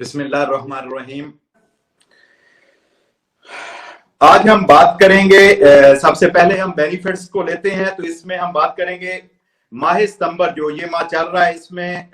बिस्मिल्लाह रहमान रहीम। आज हम बात करेंगे, सबसे पहले हम बेनिफिट्स को लेते हैं। तो इसमें हम बात करेंगे माह सितंबर, जो ये माह चल रहा है, इसमें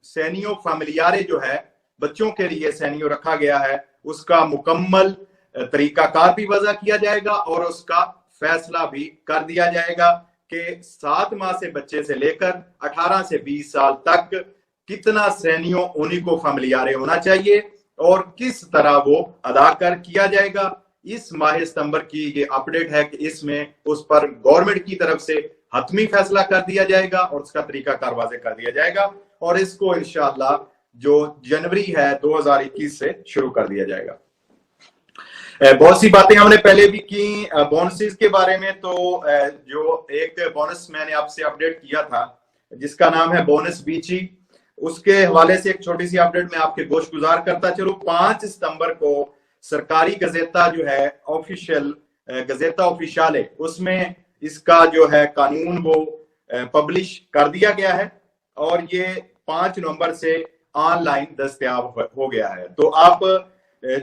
सैनियो फैमिलियारे जो है, बच्चों के लिए सैनियो रखा गया है, उसका मुकम्मल तरीकाकार भी वज़ा किया जाएगा और उसका फैसला भी कर दिया जाएगा कि 7 माह से बच्चे से लेकर 18 से 20 साल तक कितना सैनियो उनको फैमिलियारे होना चाहिए और किस तरह वो अदा कर किया जाएगा। इस माह सितंबर की ये अपडेट है कि इसमें उस पर गवर्नमेंट की तरफ से हतमी फैसला कर दिया जाएगा और उसका तरीकाकार वाज़े कर दिया जाएगा और इसको इंशाअल्लाह जो जनवरी है 2021 से शुरू कर दिया जाएगा। बहुत सी बातें हमने पहले भी की बोनसेस के बारे में। तो जो एक बोनस मैंने आपसे अपडेट किया था जिसका नाम है बोनस बीची, उसके हवाले से एक छोटी सी अपडेट मैं आपके गोश गुजार करता चलूं। 5 सितंबर को सरकारी गजेटा जो है, ऑफिशियल गजेटा ऑफिशियाले, उसमें इसका जो है कानून वो पब्लिश कर दिया गया है और ये 5 नवंबर से ऑनलाइन दस्तयाब हो गया है। तो आप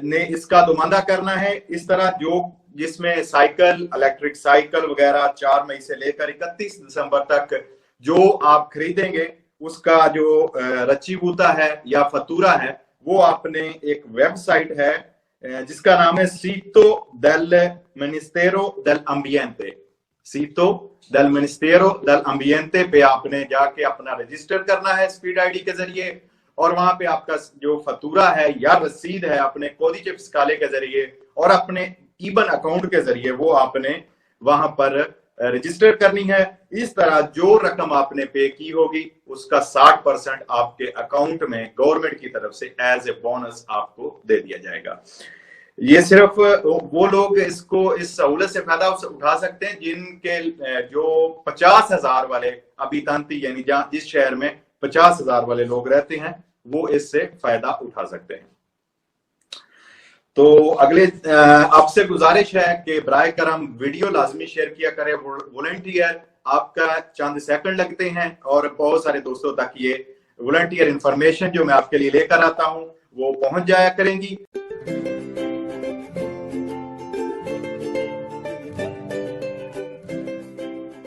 ने इसका दुमांदा करना है। इस तरह जो जिसमें साइकिल, इलेक्ट्रिक साइकिल वगैरह 4 मई से लेकर 31 दिसंबर तक जो आप खरीदेंगे उसका जो रचीबूता है या फतूरा है वो आपने एक वेबसाइट है जिसका नाम है सीटो del Ministero del Ambiente, सीटो del Ministero del Ambiente पे आपने जाके अपना रजिस्टर करना है स्पीड आईडी के जरिए और वहां पे आपका जो फतूरा है या रसीद है अपने कोडिce फिस्काले के जरिए और अपने ईबन अकाउंट के जरिए वो आपने वहां पर रजिस्टर करनी है। इस तरह जो रकम आपने पे की होगी उसका 60% आपके अकाउंट में गवर्नमेंट की तरफ से एज ए बोनस आपको दे दिया जाएगा। ये सिर्फ वो लोग इसको इस सहूलत से फायदा उठा सकते हैं जिनके जो 50,000 वाले अभी तांती यानी जिस शहर में 50,000 वाले लोग रहते हैं वो इससे फायदा उठा सकते हैं। तो अगले आपसे गुजारिश है कि बराए करम वीडियो लाजमी शेयर किया करें। वॉलंटियर आपका चंद सेकंड लगते हैं और बहुत सारे दोस्तों तक ये वॉलंटियर इंफॉर्मेशन जो मैं आपके लिए लेकर आता हूं वो पहुंच जाया करेंगी।